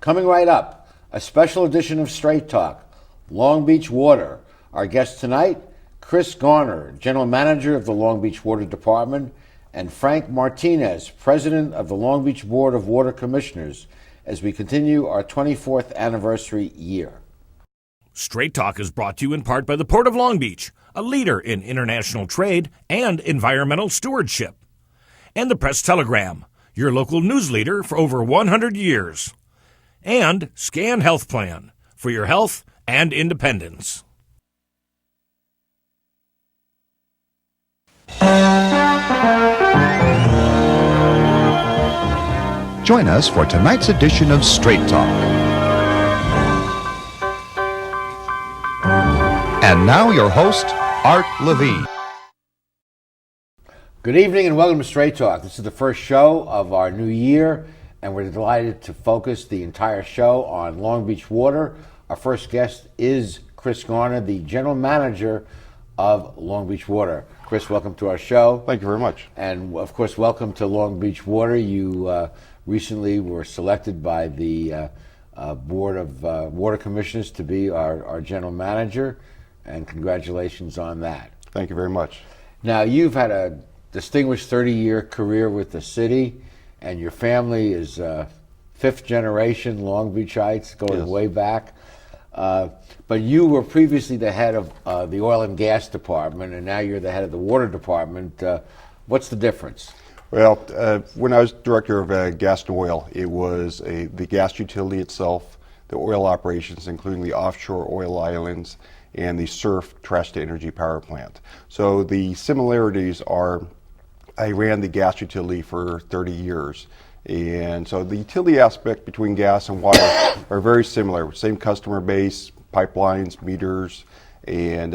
Coming right up, a special edition of Straight Talk, Long Beach Water. Our guest tonight, Chris Garner, General Manager of the Long Beach Water Department, and Frank Martinez, President of the Long Beach Board of Water Commissioners, as we continue our 24th anniversary year. Straight Talk is brought to you in part by the Port of Long Beach, a leader in international trade and environmental stewardship, and the Press Telegram, your local news leader for over 100 years. And Scan Health Plan for your health and independence. Join us for tonight's edition of Straight Talk. And now your host, Art Levine. Good evening and welcome to Straight Talk. This is the first show of our new year, and we're delighted to focus the entire show on Long Beach Water. Our first guest is Chris Garner, the General Manager of Long Beach Water. Chris, welcome to our show. Thank you very much. And, of course, welcome to Long Beach Water. You recently were selected by the Board of Water Commissioners to be our General Manager, and congratulations on that. Thank you very much. Now, you've had a distinguished 30-year career with the city, and your family is fifth generation Long Beachites, going way back. But you were previously the head of the Oil and Gas Department, and now you're the head of the Water Department. What's the difference? Well, when I was director of gas and oil, it was the gas utility itself, the oil operations, including the offshore oil islands, and the SURF trash-to-energy power plant. So the similarities are, I ran the gas utility for 30 years. And so the utility aspect between gas and water are very similar. Same customer base, pipelines, meters, and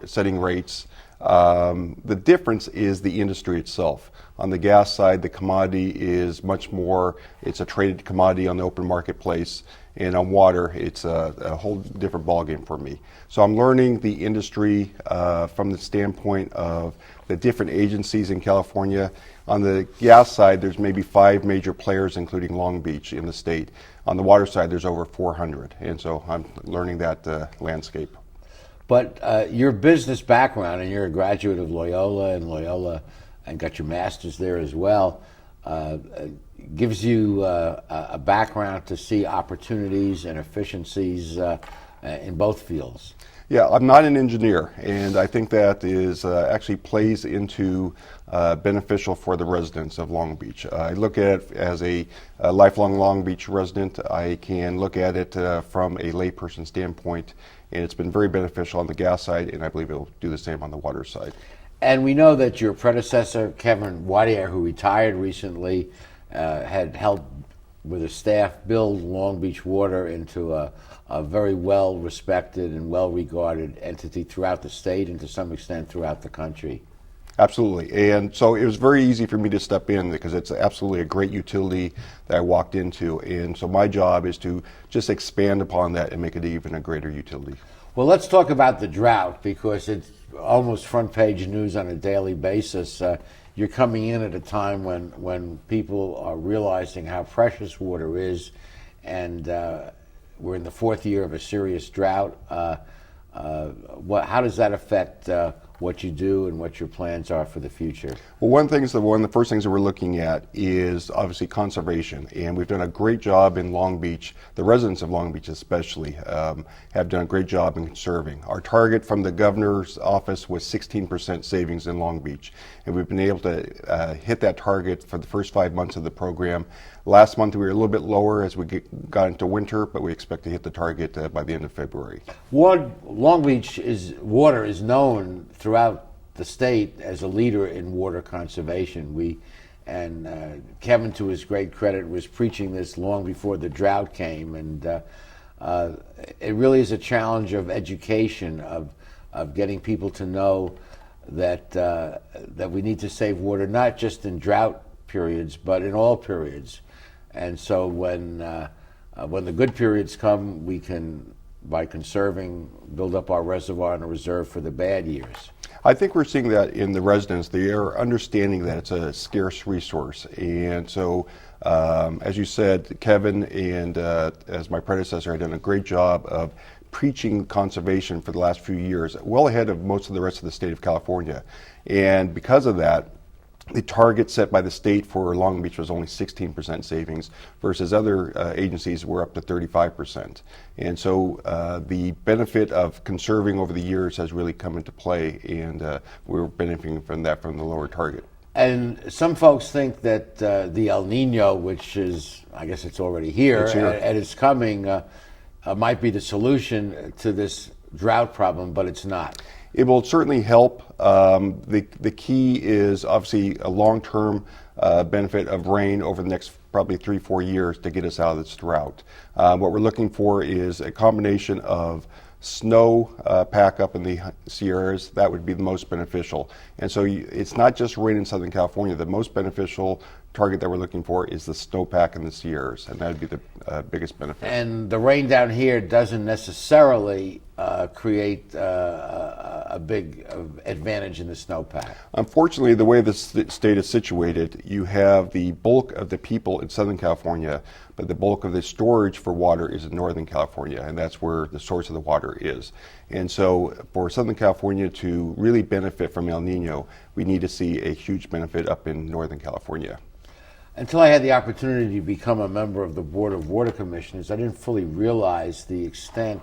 setting rates. The difference is the industry itself. On the gas side, the commodity is much more, it's a traded commodity on the open marketplace. And on water, it's a whole different ballgame for me. So I'm learning the industry from the standpoint of the different agencies in California. On the gas side, there's maybe 5 major players, including Long Beach in the state. On the water side, there's over 400. And so I'm learning that landscape. But your business background, and you're a graduate of Loyola and got your master's there as well, gives you a background to see opportunities and efficiencies in both fields. Yeah, I'm not an engineer, and I think that is actually plays into beneficial for the residents of Long Beach. I look at it as a lifelong Long Beach resident. I can look at it from a layperson standpoint, and it's been very beneficial on the gas side, and I believe it'll do the same on the water side. And we know that your predecessor, Kevin Wadier, who retired recently, had helped with a staff build Long Beach Water into a very well-respected and well-regarded entity throughout the state and to some extent throughout the country. Absolutely. And so it was very easy for me to step in because it's absolutely a great utility that I walked into. And so my job is to just expand upon that and make it even a greater utility. Well, let's talk about the drought because it's almost front page news on a daily basis. You're coming in at a time when people are realizing how precious water is, and we're in the 4th year of a serious drought. How does that affect what you do and what your plans are for the future? Well, one of the first things that we're looking at is obviously conservation, and we've done a great job in Long Beach. The residents of Long Beach especially have done a great job in conserving. Our target from the governor's office was 16% savings in Long Beach, and we've been able to hit that target for the first 5 months of the program. Last month we were a little bit lower as we got into winter, but we expect to hit the target by the end of February. Long Beach water is known throughout the state as a leader in water conservation. Kevin, to his great credit, was preaching this long before the drought came, and it really is a challenge of education, of getting people to know that we need to save water, not just in drought periods, but in all periods. And so when the good periods come, we can, by conserving, build up our reservoir and a reserve for the bad years. I think we're seeing that in the residents. They are understanding that it's a scarce resource, and so As you said, Kevin and as my predecessor had done a great job of preaching conservation for the last few years, well ahead of most of the rest of the state of California. And because of that, the target set by the state for Long Beach was only 16% savings versus other agencies were up to 35%. And so the benefit of conserving over the years has really come into play, and we're benefiting from that from the lower target. And some folks think that the El Nino, which is, I guess it's already here, and it's coming, might be the solution to this drought problem, but it's not. It will certainly help. The key is obviously a long-term benefit of rain over the next probably 3-4 years to get us out of this drought. What we're looking for is a combination of snow pack up in the Sierras. That would be the most beneficial. And so it's not just rain in Southern California. The most beneficial target that we're looking for is the snowpack in the Sierras, and that would be the biggest benefit. And the rain down here doesn't necessarily create a big advantage in the snowpack. Unfortunately, the way the state is situated, you have the bulk of the people in Southern California, but the bulk of the storage for water is in Northern California, and that's where the source of the water is. And so for Southern California to really benefit from El Nino, we need to see a huge benefit up in Northern California. Until I had the opportunity to become a member of the Board of Water Commissioners, I didn't fully realize the extent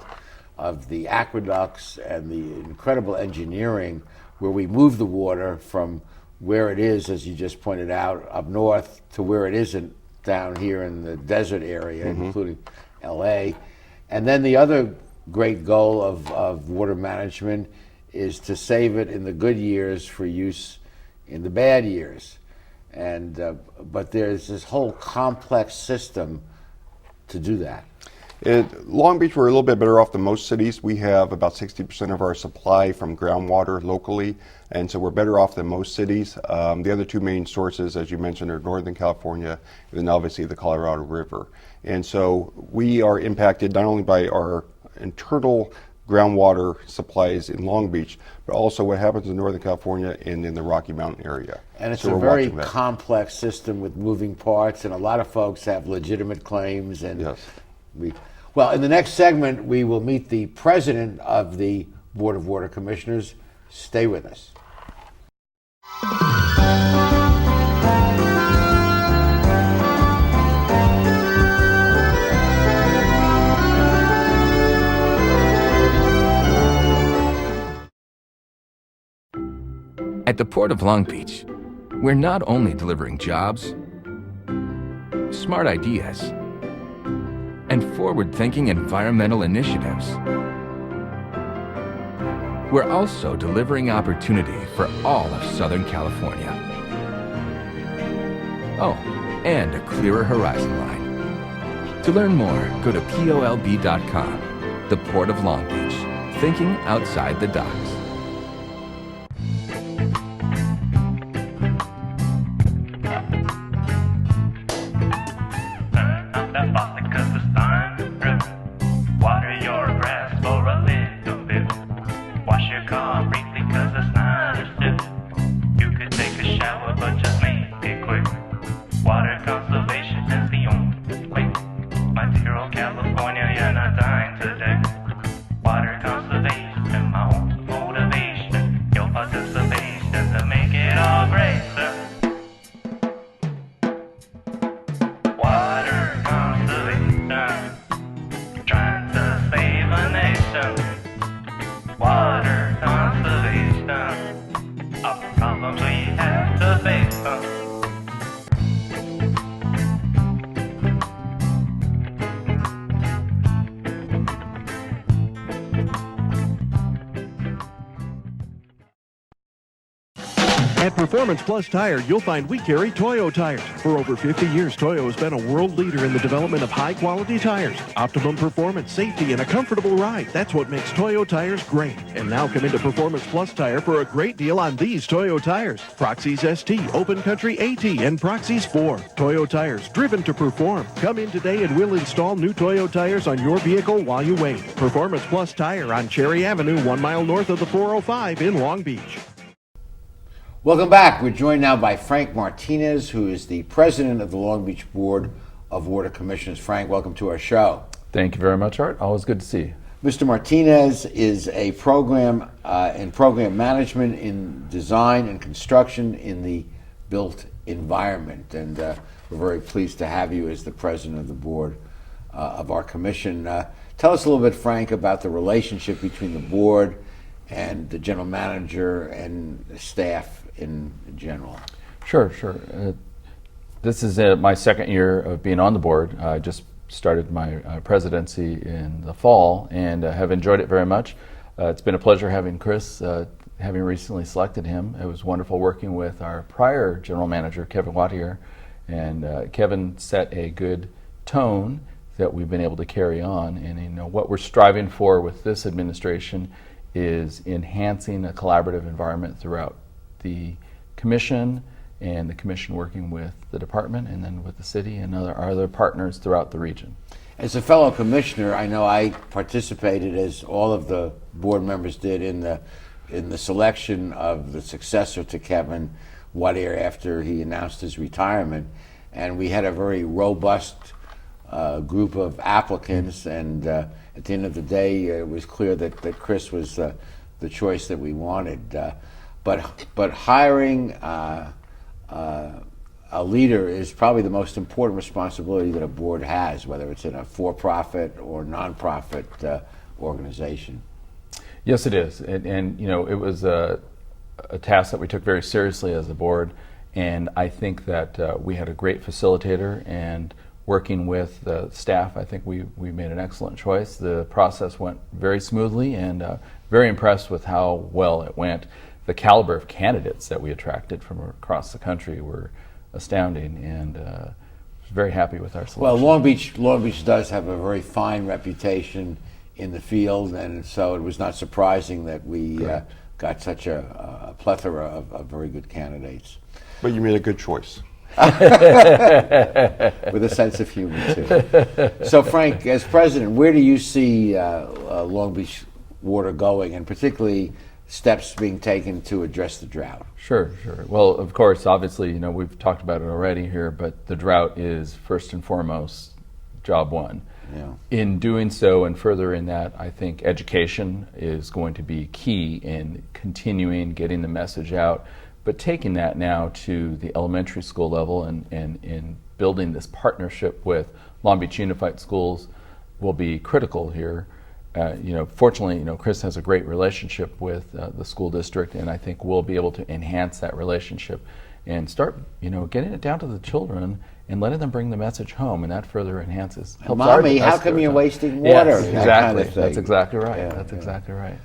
of the aqueducts and the incredible engineering where we move the water from where it is, as you just pointed out, up north to where it isn't down here in the desert area, including LA. And then the other great goal of water management is to save it in the good years for use in the bad years. And but there's this whole complex system to do that. At Long Beach, we're a little bit better off than most cities. We have about 60% of our supply from groundwater locally, and so we're better off than most cities. The other two main sources, as you mentioned, are Northern California and then obviously the Colorado River. And so we are impacted not only by our internal groundwater supplies in Long Beach, but also what happens in Northern California and in the Rocky Mountain area. And it's so a very complex system with moving parts, and a lot of folks have legitimate claims. And yes. Well, in the next segment, we will meet the president of the Board of Water Commissioners. Stay with us. At the Port of Long Beach, we're not only delivering jobs, smart ideas, and forward-thinking environmental initiatives, we're also delivering opportunity for all of Southern California. Oh, and a clearer horizon line. To learn more, go to POLB.com. The Port of Long Beach, thinking outside the docks. At Performance Plus Tire, you'll find we carry Toyo tires. For over 50 years, Toyo has been a world leader in the development of high-quality tires. Optimum performance, safety, and a comfortable ride. That's what makes Toyo tires great. And now come into Performance Plus Tire for a great deal on these Toyo tires. Proxys ST, Open Country AT, and Proxys 4. Toyo tires, driven to perform. Come in today and we'll install new Toyo tires on your vehicle while you wait. Performance Plus Tire on Cherry Avenue, 1 mile north of the 405 in Long Beach. Welcome back. We're joined now by Frank Martinez, who is the president of the Long Beach Board of Water Commissioners. Frank, welcome to our show. Thank you very much, Art. Always good to see you. Mr. Martinez is a program in program management in design and construction in the built environment. And we're very pleased to have you as the president of the board of our commission. Tell us a little bit, Frank, about the relationship between the board and the general manager and the staff in general. Sure. This is my second year of being on the board. I just started my presidency in the fall and have enjoyed it very much. It's been a pleasure having Chris, having recently selected him. It was wonderful working with our prior general manager, Kevin Wattier, and Kevin set a good tone that we've been able to carry on. And what we're striving for with this administration is enhancing a collaborative environment throughout the commission, and the commission working with the department and then with the city and other partners throughout the region. As a fellow commissioner, I know I participated, as all of the board members did, in the selection of the successor to Kevin Wattier after he announced his retirement, and we had a very robust group of applicants, and at the end of the day, it was clear that Chris was the choice that we wanted. But hiring a leader is probably the most important responsibility that a board has, whether it's in a for-profit or non-profit organization. Yes, it is, and it was a task that we took very seriously as a board, and I think that we had a great facilitator, and working with the staff, I think we made an excellent choice. The process went very smoothly, and very impressed with how well it went. The caliber of candidates that we attracted from across the country were astounding, and very happy with our selection. Well, Long Beach does have a very fine reputation in the field, and so it was not surprising that we got such a plethora of very good candidates. But you made a good choice. With a sense of humor, too. So, Frank, as president, where do you see Long Beach Water going, and particularly steps being taken to address the drought? Sure. Well, of course, obviously, we've talked about it already here, but the drought is first and foremost job one. Yeah. In doing so and furthering that, I think education is going to be key in continuing getting the message out, but taking that now to the elementary school level and building this partnership with Long Beach Unified Schools will be critical here. Fortunately, Chris has a great relationship with the school district, and I think we'll be able to enhance that relationship and start, getting it down to the children and letting them bring the message home, and that further enhances. Mommy, how come you're wasting water? Yes, exactly. Kind of That's exactly right. Yeah, That's exactly right.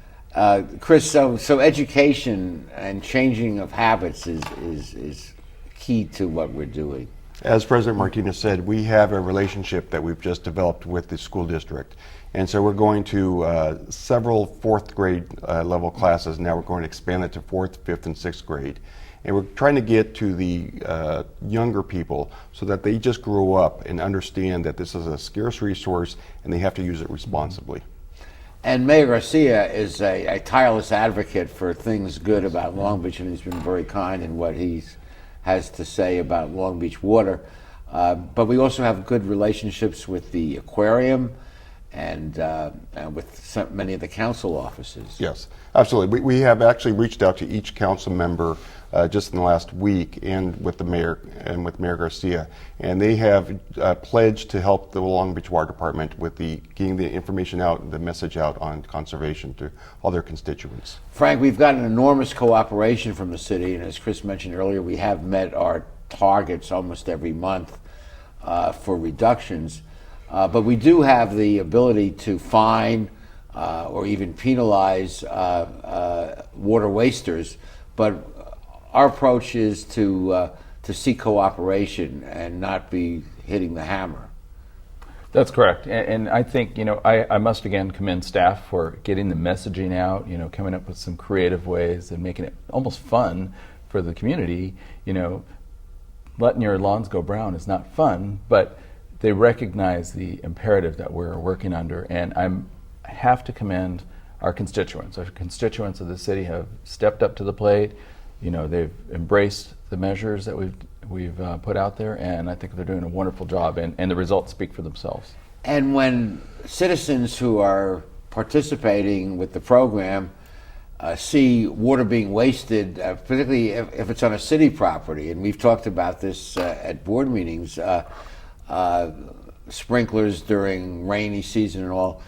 Chris, so education and changing of habits is key to what we're doing. As President Martinez said, we have a relationship that we've just developed with the school district. And so we're going to several fourth grade level classes. Now we're going to expand it to fourth, fifth, and sixth grade. And we're trying to get to the younger people so that they just grow up and understand that this is a scarce resource and they have to use it responsibly. And Mayor Garcia is a tireless advocate for things good about Long Beach, and he's been very kind in what he has to say about Long Beach Water. But we also have good relationships with the aquarium and with many of the council offices. Yes, absolutely. We have actually reached out to each council member just in the last week, and with the mayor and with Mayor Garcia, and they have pledged to help the Long Beach Water Department with getting the information out, the message out on conservation to all their constituents. Frank, we've got an enormous cooperation from the city, and as Chris mentioned earlier, we have met our targets almost every month for reductions. But we do have the ability to fine or even penalize water wasters. But our approach is to seek cooperation and not be hitting the hammer. That's correct, and I think I must again commend staff for getting the messaging out. Coming up with some creative ways and making it almost fun for the community. Letting your lawns go brown is not fun, but they recognize the imperative that we're working under, and I have to commend our constituents. Our constituents of the city have stepped up to the plate. they've embraced the measures that we've put out there, and I think they're doing a wonderful job, and the results speak for themselves. And when citizens who are participating with the program see water being wasted, particularly if it's on a city property, and we've talked about this at board meetings, sprinklers during rainy season and all,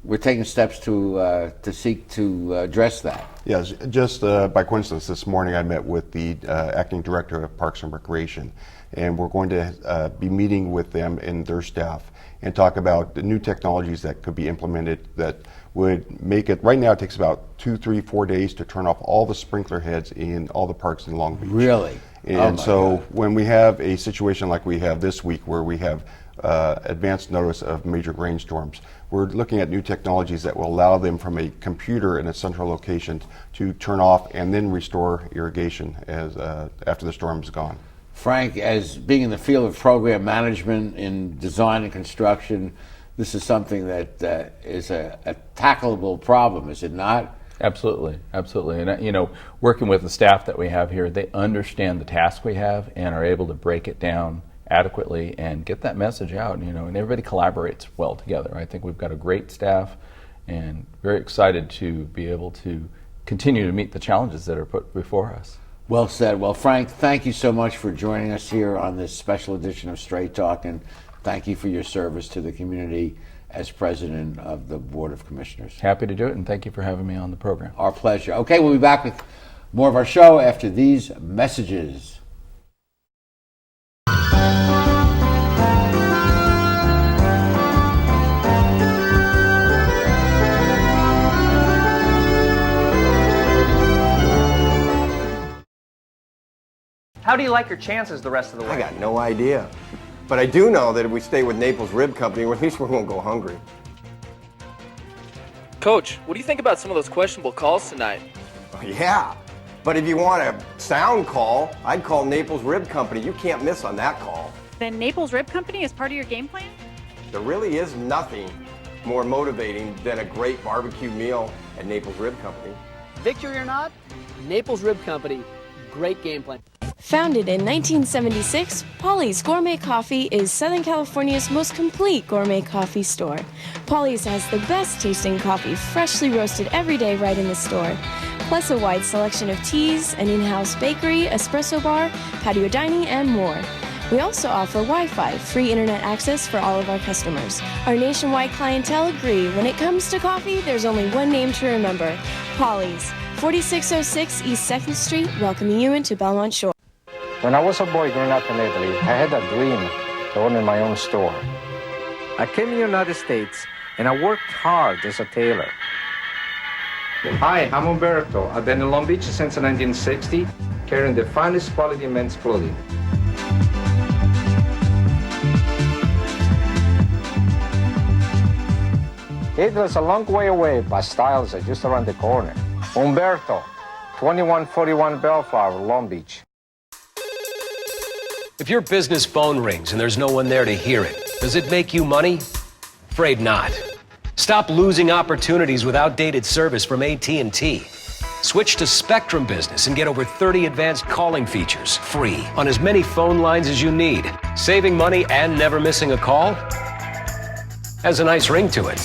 we're taking steps to seek to address that. Yes, just by coincidence, this morning I met with the acting director of Parks and Recreation, and we're going to be meeting with them and their staff and talk about the new technologies that could be implemented that would make it. Right now, it takes about 2, 3, 4 days to turn off all the sprinkler heads in all the parks in Long Beach. Really? And when we have a situation like we have this week, where we have advanced notice of major rainstorms, we're looking at new technologies that will allow them from a computer in a central location to turn off and then restore irrigation as after the storm is gone. Frank, as being in the field of program management in design and construction, this is something that is a tackleable problem, is it not? Absolutely, absolutely. And working with the staff that we have here, they understand the task we have and are able to break it down adequately and get that message out. And everybody collaborates well together. I think we've got a great staff, and very excited to be able to continue to meet the challenges that are put before us. Well said. Well, Frank, thank you so much for joining us here on this special edition of Straight Talk, and thank you for your service to the community as president of the Board of Commissioners. Happy to do it, and thank you for having me on the program. Our pleasure. Okay, we'll be back with more of our show after these messages. How do you like your chances the rest of the way? I got no idea. But I do know that if we stay with Naples Rib Company, at least we won't go hungry. Coach, what do you think about some of those questionable calls tonight? Yeah, but if you want a sound call, I'd call Naples Rib Company. You can't miss on that call. Then Naples Rib Company is part of your game plan? There really is nothing more motivating than a great barbecue meal at Naples Rib Company. Victory or not, Naples Rib Company, great game plan. Founded in 1976, Polly's Gourmet Coffee is Southern California's most complete gourmet coffee store. Polly's has the best tasting coffee, freshly roasted every day right in the store, plus a wide selection of teas, an in-house bakery, espresso bar, patio dining, and more. We also offer Wi-Fi, free internet access for all of our customers. Our nationwide clientele agree, when it comes to coffee, there's only one name to remember, Polly's, 4606 East 2nd Street, welcoming you into Belmont Shore. When I was a boy growing up in Italy, I had a dream to own my own store. I came to the United States and I worked hard as a tailor. Hi, I'm Umberto. I've been in Long Beach since 1960, carrying the finest quality men's clothing. It was a long way away, but styles are just around the corner. Umberto, 2141 Bellflower, Long Beach. If your business phone rings and there's no one there to hear it, does it make you money? Afraid not. Stop losing opportunities with outdated service from AT&T. Switch to Spectrum Business and get over 30 advanced calling features free on as many phone lines as you need. Saving money and never missing a call has a nice ring to it.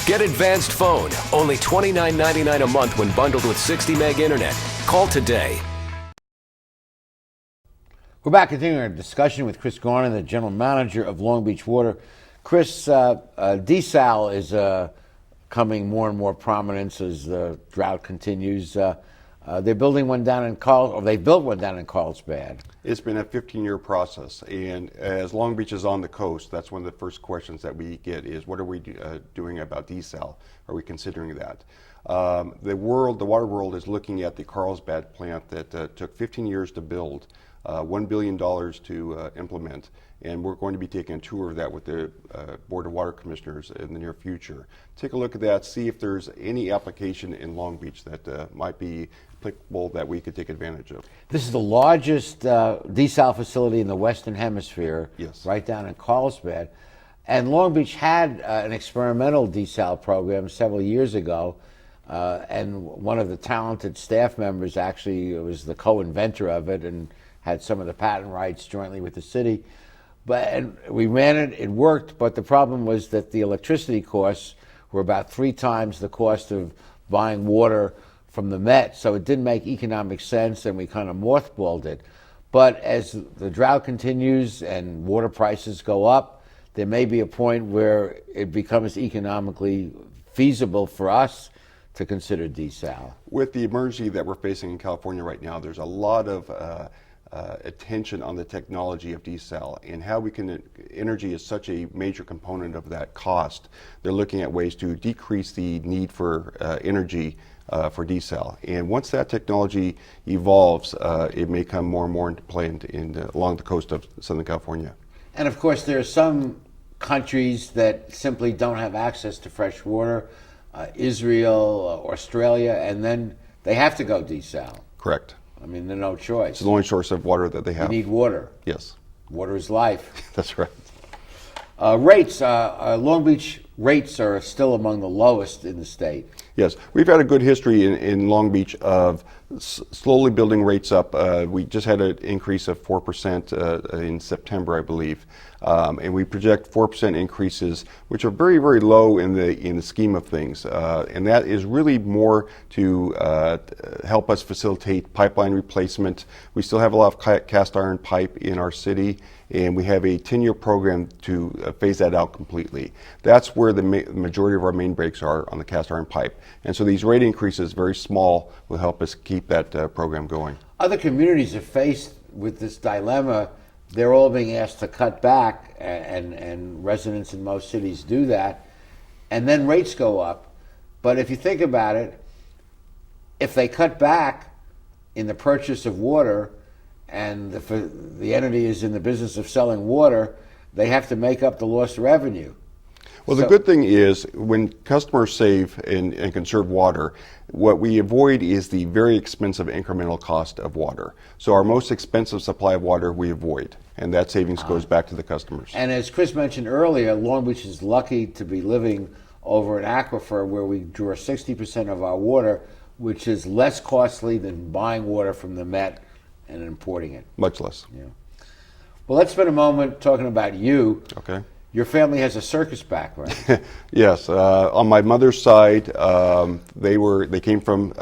Get advanced phone, only $29.99 a month when bundled with 60 meg internet. Call today. We're back continuing our discussion with Chris Garner, the general manager of Long Beach Water. Chris, desal is coming more and more prominence as the drought continues. They're building one down in they've built one down in Carlsbad. It's been a 15-year process, and as Long Beach is on the coast, that's one of the first questions that we get is, what are we doing about desal? Are we considering that? The water world is looking at the Carlsbad plant that took 15 years to build. $1 billion to implement, and we're going to be taking a tour of that with the Board of Water Commissioners in the near future. Take a look at that, see if there's any application in Long Beach that might be applicable that we could take advantage of. This is the largest desal facility in the Western Hemisphere, yes, right down in Carlsbad. And Long Beach had an experimental desal program several years ago. And one of the talented staff members actually was the co-inventor of it and had some of the patent rights jointly with the city. And we ran it, it worked, but the problem was that the electricity costs were about 3 times the cost of buying water from the Met, so it didn't make economic sense, and we kind of mothballed it. But as the drought continues and water prices go up, there may be a point where it becomes economically feasible for us to consider desal. With the emergency that we're facing in California right now, there's a lot of attention on the technology of desal and how we can, energy is such a major component of that cost. They're looking at ways to decrease the need for energy for desal. And once that technology evolves, it may come more and more into play along the coast of Southern California. And of course, there are some countries that simply don't have access to fresh water, Israel, Australia, and then they have to go desal. Correct. I mean, there's no choice. It's the only source of water that they have. You need water. Yes. Water is life. That's right. Rates, Long Beach rates are still among the lowest in the state. Yes, we've had a good history in Long Beach of slowly building rates up. We just had an increase of 4% in September, I believe, and we project 4% increases, which are very, very low in the scheme of things. And that is really more to help us facilitate pipeline replacement. We still have a lot of cast iron pipe in our city, and we have a 10-year program to phase that out completely. That's where the majority of our main breaks are, on the cast iron pipe. And so these rate increases, very small, will help us keep that program going. Other communities are faced with this dilemma. They're all being asked to cut back, and residents in most cities do that, and then rates go up. But if you think about it, if they cut back in the purchase of water, and the entity is in the business of selling water, they have to make up the lost revenue. Well, the good thing is when customers save and conserve water, what we avoid is the very expensive incremental cost of water. So our most expensive supply of water we avoid, and that savings goes back to the customers. And as Chris mentioned earlier, Long Beach is lucky to be living over an aquifer where we draw 60% of our water, which is less costly than buying water from the Met and importing it. Much less. Yeah. Well, let's spend a moment talking about you. Okay. Your family has a circus background. Yes, on my mother's side, they came from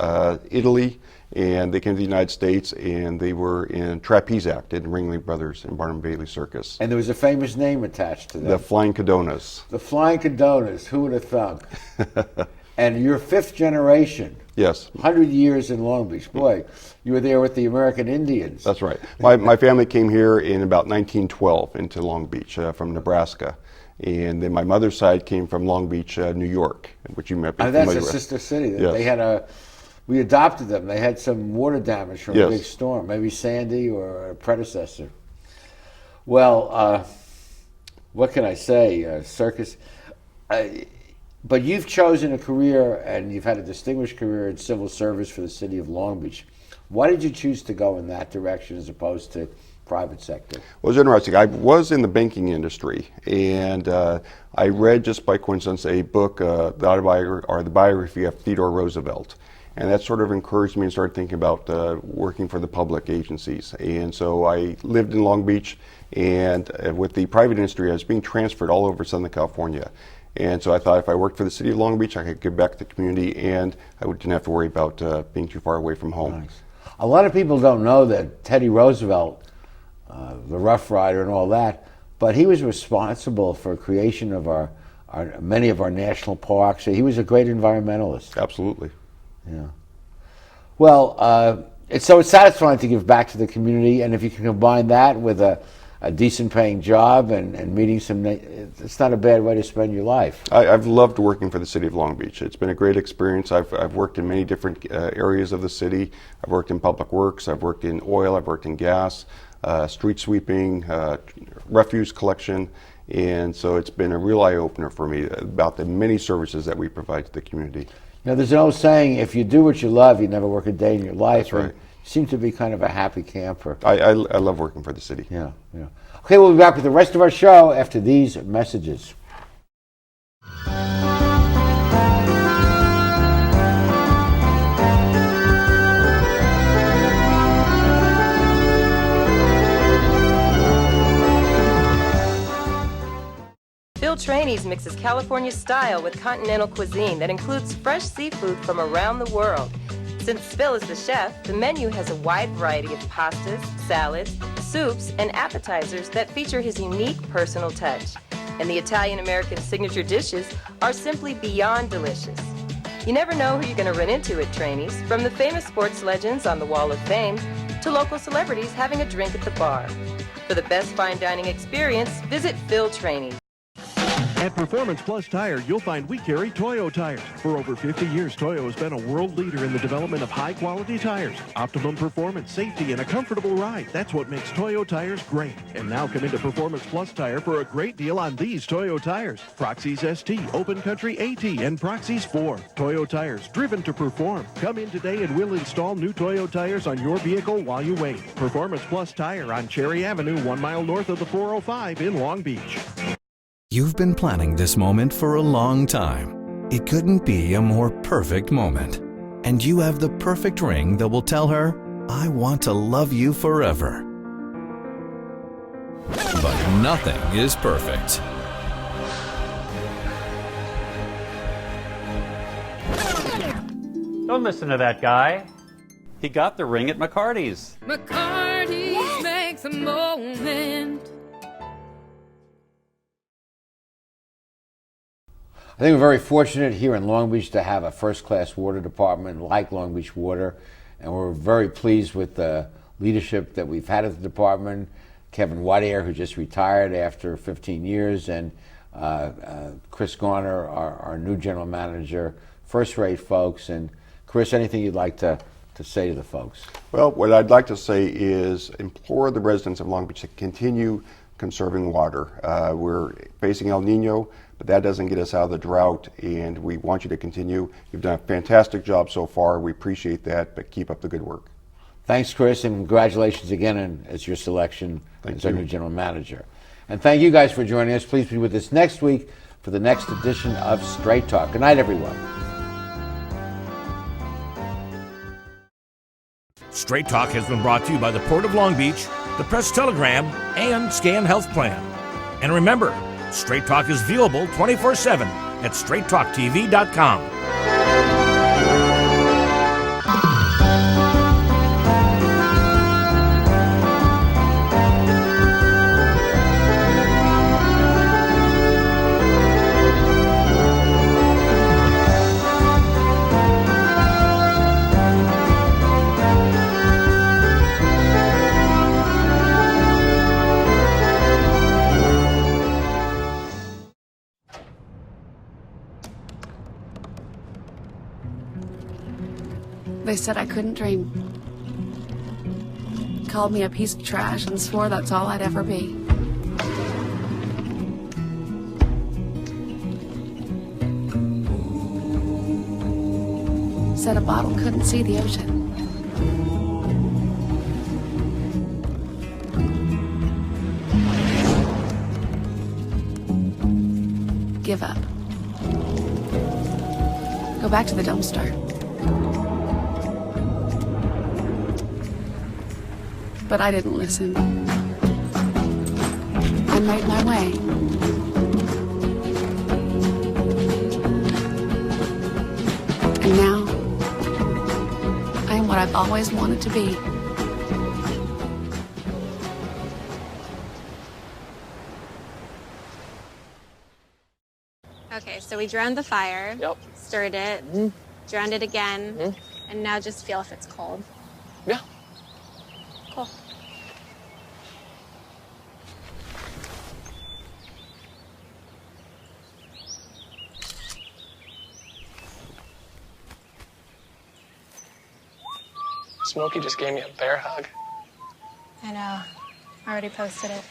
Italy, and they came to the United States, and they were in trapeze act in Ringling Brothers and Barnum Bailey Circus. And there was a famous name attached to them. The Flying Cadonas. The Flying Cadonas. Who would have thunk? And you're 5th generation. Yes. 100 years in Long Beach. Boy, you were there with the American Indians. That's right. My family came here in about 1912 into Long Beach from Nebraska. And then my mother's side came from Long Beach, New York, which you might be familiar with. That's a sister city. Yes. They had we adopted them. They had some water damage from a big storm, maybe Sandy or a predecessor. Well, what can I say? Circus. But you've chosen a career, and you've had a distinguished career in civil service for the city of Long Beach. Why did you choose to go in that direction as opposed to private sector? Well, it's interesting. I was in the banking industry, and I read, just by coincidence, a book, the biography of Theodore Roosevelt. And that sort of encouraged me and started thinking about working for the public agencies. And so I lived in Long Beach, and with the private industry, I was being transferred all over Southern California. And so I thought if I worked for the city of Long Beach, I could give back to the community, and I didn't have to worry about being too far away from home. Nice. A lot of people don't know that Teddy Roosevelt, the Rough Rider and all that, but he was responsible for creation of many of our national parks. He was a great environmentalist. Absolutely. Yeah. Well, it's satisfying to give back to the community, and if you can combine that with a decent paying job and meeting it's not a bad way to spend your life. I've loved working for the city of Long Beach. It's been a great experience. I've worked in many different areas of the city. I've worked in public works, I've worked in oil, I've worked in gas, street sweeping, refuse collection, and so it's been a real eye-opener for me about the many services that we provide to the community. You know, there's an old saying, if you do what you love, you never work a day in your life. That's right. You seem to be kind of a happy camper. I love working for the city. Yeah, yeah. Okay, we'll be back with the rest of our show after these messages. Phil Trainees mixes California style with continental cuisine that includes fresh seafood from around the world. Since Phil is the chef, the menu has a wide variety of pastas, salads, soups, and appetizers that feature his unique personal touch. And the Italian-American signature dishes are simply beyond delicious. You never know who you're going to run into at Trainees, from the famous sports legends on the Wall of Fame to local celebrities having a drink at the bar. For the best fine dining experience, visit Phil Trainees. At Performance Plus Tire, you'll find we carry Toyo tires. For over 50 years, Toyo has been a world leader in the development of high-quality tires. Optimum performance, safety, and a comfortable ride. That's what makes Toyo tires great. And now come into Performance Plus Tire for a great deal on these Toyo tires. Proxys ST, Open Country AT, and Proxys 4. Toyo tires, driven to perform. Come in today and we'll install new Toyo tires on your vehicle while you wait. Performance Plus Tire on Cherry Avenue, 1 mile north of the 405 in Long Beach. You've been planning this moment for a long time. It couldn't be a more perfect moment. And you have the perfect ring that will tell her, I want to love you forever. But nothing is perfect. Don't listen to that guy. He got the ring at McCarty's. McCarty's makes a moment. I think we're very fortunate here in Long Beach to have a first-class water department like Long Beach Water, and we're very pleased with the leadership that we've had at the department. Kevin Whiteair, who just retired after 15 years, and Chris Garner, our new general manager. First-rate folks. And Chris, anything you'd like to say to the folks? Well, what I'd like to say is implore the residents of Long Beach to continue conserving water. We're facing El Nino, but that doesn't get us out of the drought, and we want you to continue. You've done a fantastic job so far. We appreciate that, but keep up the good work. Thanks, Chris, and congratulations again as your selection as our new general manager. And thank you guys for joining us. Please be with us next week for the next edition of Straight Talk. Good night, everyone. Straight Talk has been brought to you by the Port of Long Beach, the Press Telegram, and Scan Health Plan. And remember, Straight Talk is viewable 24/7 at straighttalktv.com. They said I couldn't dream. Called me a piece of trash and swore that's all I'd ever be. Said a bottle couldn't see the ocean. Give up. Go back to the dumpster. But I didn't listen. I made my way. And now, I am what I've always wanted to be. Okay, so we drowned the fire. Yep. Stirred it. Drowned it again. And now just feel if it's cold. Yeah. Cool. Smokey just gave me a bear hug. I know. I already posted it.